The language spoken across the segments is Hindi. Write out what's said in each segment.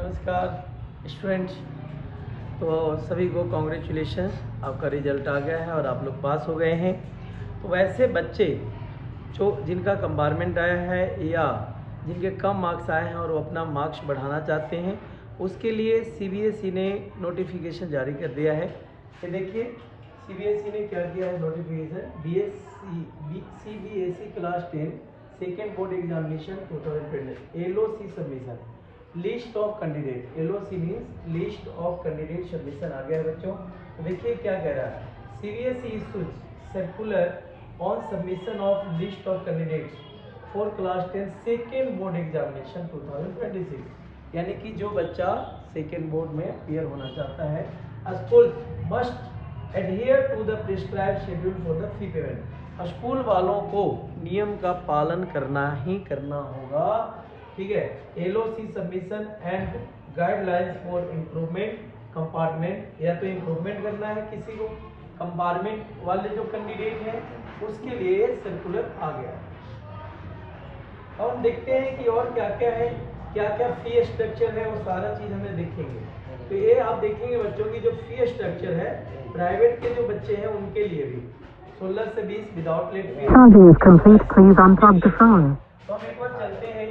नमस्कार स्टूडेंट्स। तो सभी को कॉन्ग्रेचुलेशन, आपका रिजल्ट आ गया है और आप लोग पास हो गए हैं। तो वैसे बच्चे जो जिनका कंपार्टमेंट आया है या जिनके कम मार्क्स आए हैं और वो अपना मार्क्स बढ़ाना चाहते हैं, उसके लिए सीबीएसई ने नोटिफिकेशन जारी कर दिया है। ये देखिए सीबीएसई ने क्या किया है notification, CBSE class 10 second board examination 2020 LOC submission list of candidate. LOC means list of candidate submission आ गया है बच्चों। तो देखिए क्या कह रहा है, CBSE issues circular on submission of list of candidates for class 10 second board examination 2026। यानी कि जो बच्चा सेकेंड बोर्ड में अपीयर होना चाहता है, school must adhere to the prescribed schedule for the fee payment. School वालों को नियम का पालन करना ही करना होगा, ठीक है। LOC submission and guidelines for improvement compartment, या तो इम्प्रूवमेंट करना है किसी को, कंपार्टमेंट वाले जो कैंडिडेट हैं उसके लिए सर्कुलर आ गया। अब हम देखते हैं कि और क्या क्या है, क्या क्या फी स्ट्रक्चर है, वो सारा चीज हमें देखेंगे। तो ये आप देखेंगे बच्चों की जो फी स्ट्रक्चर है प्राइवेट के जो बच्चे हैं उनके लिए भी 16 से 20 without late fee. Charging is complete. Please unplug the phone. तो हम एक बार चलते हैं,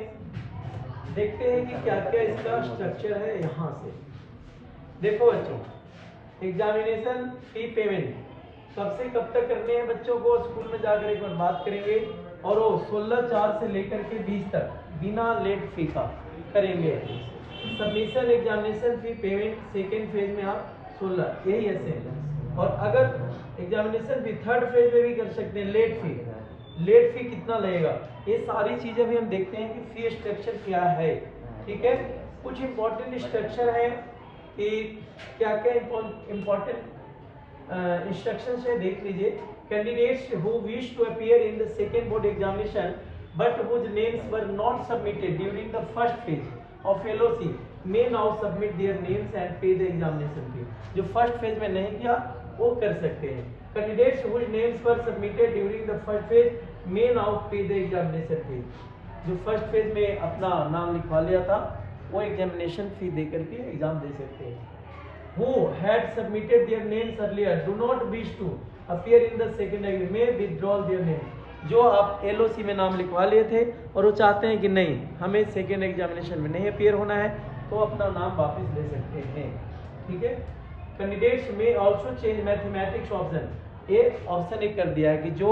देखते हैं कि क्या क्या इसका स्ट्रक्चर है। यहाँ से देखो बच्चों, एग्जामिनेशन फी पेमेंट कब से कब तक करने हैं बच्चों को, स्कूल में जाकर एक बार बात करेंगे, और वो 16/4 से लेकर के 20 तक बिना लेट फी का करेंगे। Submission examination fee payment second phase में आप 16, यही ऐसे। और अगर एग्जामिनेशन फी थर्ड फेज में भी कर सकते हैं, लेट फी कितना लगेगा, ये सारी चीजें भी हम देखते हैं कि फी स्ट्रक्चर क्या है, ठीक है। कुछ इंपॉर्टेंट स्ट्रक्चर है कि क्या क्या इंपॉर्टेंट इंस्ट्रक्शंस है, देख लीजिए। Candidates who wish to appear in the second board examination but whose names were not submitted during the first phase of LOC may now submit their names and pay the examination fee. जो फर्स्ट फेज में नहीं किया वो कर सकते हैं। Candidates whose names were submitted during the first phase may now pay the examination fee. जो फर्स्ट फेज में अपना नाम लिखवा लिया था वो एग्जामिनेशन फी दे करके एग्जाम दे सकते हैं। Who had submitted their names earlier do not wish to appear in the second exam may withdraw their name। जो आप एलओसी में नाम लिखवा लिए थे और वो चाहते हैं कि नहीं हमें सेकेंड एग्जामिनेशन में नहीं अपीयर होना है, तो अपना नाम वापस ले सकते हैं, ठीक है। कैंडिडेट्स में ऑल्सो चेंज मैथमेटिक्स ऑप्शन, एक ऑप्शन एक कर दिया है कि जो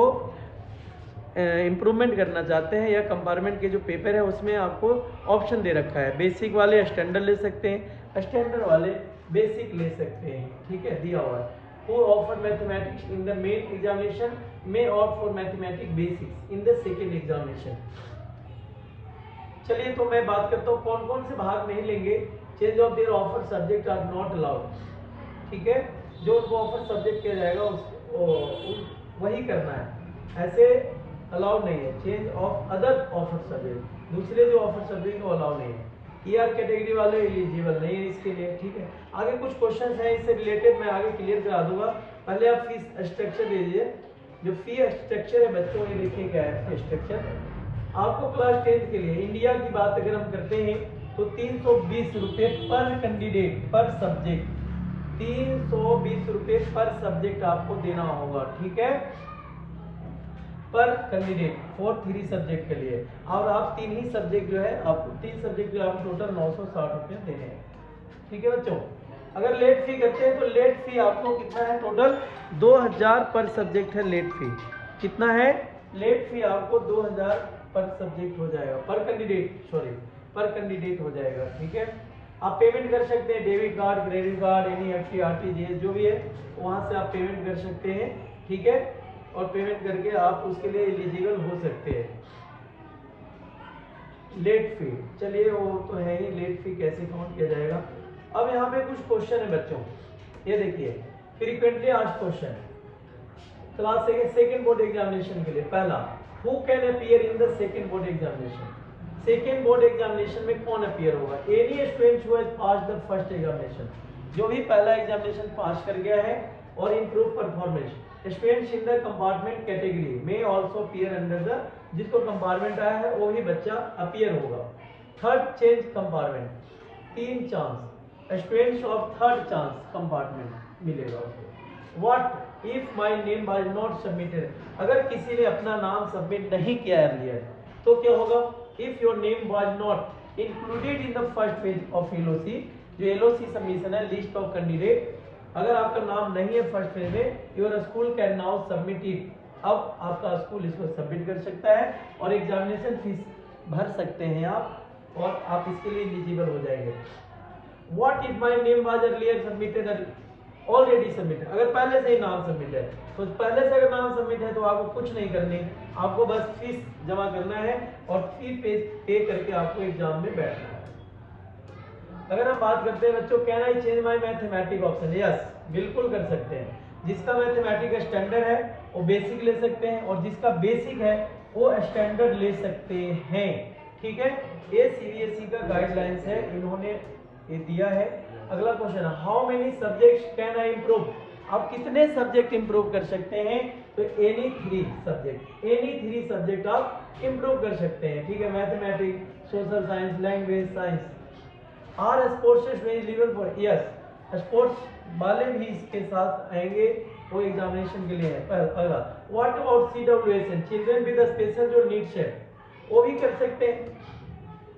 इम्प्रूवमेंट करना चाहते हैं या कंपार्टमेंट के जो पेपर है उसमें आपको ऑप्शन दे रखा है, बेसिक वाले स्टैंडर्ड ले सकते हैं, स्टैंडर्ड वाले बेसिक ले सकते हैं, ठीक है, दिया हुआ है। Who offer mathematics in the main examination may opt for mathematics basics in the second examination। चलिए तो मैं बात करता हूँ कौन कौन से भाग नहीं लेंगे। Change of their offer subject are not allowed, ठीक है। जो उनको ऑफर सब्जेक्ट किया जाएगा वही करना है, ऐसे अलाउड नहीं है। Change of other offer subject, दूसरे जो ऑफर सब्जेक्ट वो अलाउड नहीं है। ईआर कैटेगरी वाले एलिजिबल नहीं है इसके लिए, ठीक है। आगे कुछ क्वेश्चन हैं इससे रिलेटेड, मैं आगे क्लियर करा दूंगा। पहले आप फी स्ट्रक्चर दीजिए। जो फी स्ट्रक्चर है बच्चों, ये देखिए क्या है फी स्ट्रक्चर। आपको क्लास 10 के लिए इंडिया की बात अगर हम करते हैं तो 320 रुपये पर कैंडिडेट पर सब्जेक्ट, 320 रुपये पर सब्जेक्ट आपको देना होगा, ठीक है, पर कैंडिडेट फॉर 3 सब्जेक्ट के लिए। और आप 3 ही सब्जेक्ट जो है आपको 3 सब्जेक्ट जो आपको टोटल 960 रुपये देने हैं, ठीक है बच्चों। अगर लेट फी करते हैं तो लेट फी आपको कितना है, टोटल 2000 पर सब्जेक्ट है लेट फी। कितना है लेट फी आपको 2000 पर सब्जेक्ट हो जाएगा, पर कैंडिडेट पर कैंडिडेट हो जाएगा, ठीक है। आप पेमेंट कर सकते हैं debit card, credit card, NEFT, RTGS जो भी है वहां से आप पेमेंट कर सकते हैं, ठीक है। और पेमेंट करके आप उसके लिए एलिजिबल हो सकते हैं। लेट फी, चलिए वो तो है ही, लेट फी कैसे काउंट किया जाएगा। अब यहाँ पे कुछ क्वेश्चन है बच्चों, ये देखिए frequently asked question class second board examination के लिए। पहला, who can appear in the second board examination. Second board examination में कौन अपीयर होगा, any student who has passed the first examination, जो भी पहला एग्जामिनेशन पास कर गया है और improve performance. Students in the compartment category में ऑल्सो अपीयर अंडर द, जिसको कंपार्टमेंट आया है वो ही बच्चा अपीयर होगा। Third, change compartment, 3 chance, students of 3rd chance compartment मिलेगा उसको। What if my name was not submitted, अगर किसी ने अपना नाम सबमिट नहीं किया अर्लियर तो क्या होगा, if your name was not included in the first page of LOC, जो एलओसी सबमिशन है लिस्ट ऑफ कैंडिडेट, अगर आपका नाम नहीं है फर्स्ट पेज में, your school can now submit it, अब आपका स्कूल इसको सबमिट कर सकता है और एग्जामिनेशन फीस भर सकते हैं आप और आप इसके लिए एलिजिबल हो जाएंगे। What if my name was earlier submitted, already submitted, अगर पहले से ही नाम सबमिट है तो पहले से अगर नाम सबमिट है तो आपको कुछ नहीं करनी, आपको बस फीस जमा करना है और फी पे करके आपको एग्जाम में बैठना है। अगर हम बात करते हैं बच्चों, can I change my mathematic option, yes बिल्कुल कर सकते हैं। जिसका मैथमेटिक स्टैंडर्ड है वो बेसिक ले सकते हैं और जिसका बेसिक है वो स्टैंडर्ड ले सकते हैं, ठीक है। ये सीबीएसई का गाइडलाइंस है, इन्होंने ये दिया है। अगला क्वेश्चन है, how many subjects can I improve, आप कितने सब्जेक्ट इंप्रूव कर सकते हैं, तो एनी 3 सब्जेक्ट, एनी 3 सब्जेक्ट आप इंप्रूव कर सकते हैं, ठीक है। Mathematics, social science, language science. Are sports eligible for, yes sports वाले भी इसके साथ आएंगे, वो एग्जामिनेशन के लिए है। अगला, what about CWS, children with special जो नीड्स है वो भी कर सकते हैं,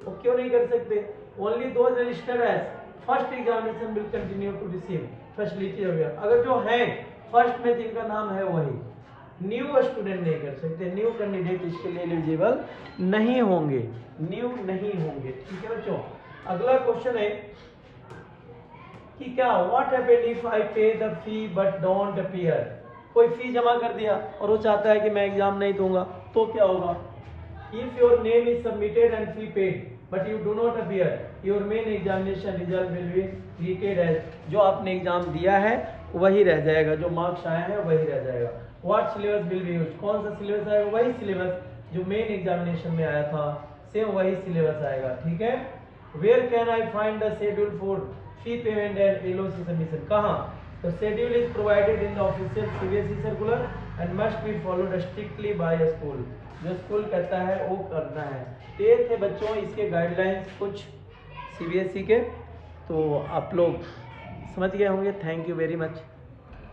वो क्यों नहीं कर सकते, only those registered as first examination will continue to receive facility वगैरह, अगर जो है फर्स्ट में जिनका नाम है वही, न्यू स्टूडेंट नहीं कर सकते, न्यू कैंडिडेट इसके लिए एलिजिबल नहीं होंगे, न्यू नहीं होंगे, ठीक है बच्चों। अगला क्वेश्चन है कि क्या, व्हाट हैपेंड इफ आई पे the fee but don't appear, कोई फी जमा कर दिया और वो चाहता है कि मैं एग्जाम नहीं दूंगा तो क्या होगा, if your name is submitted and fee paid but you do not appear, your main examination result will be treated as, जो आपने एग्जाम दिया है वही रह जाएगा, जो मार्क्स आए हैं वही रह जाएगा। What syllabus will be used, कौन सा सिलेबस आएगा, वही सिलेबस जो मेन एग्जामिनेशन में आया था, सेम वही सिलेबस आएगा, ठीक है। Where can I find the schedule for fee payment and LOC submission, कहाँ, तो schedule is provided in the official CBSE circular and must be followed strictly by school, जो स्कूल कहता है वो करना है। ये थे बच्चों इसके गाइडलाइंस कुछ सीबीएसई के, तो आप लोग समझ गए होंगे। Thank you very much.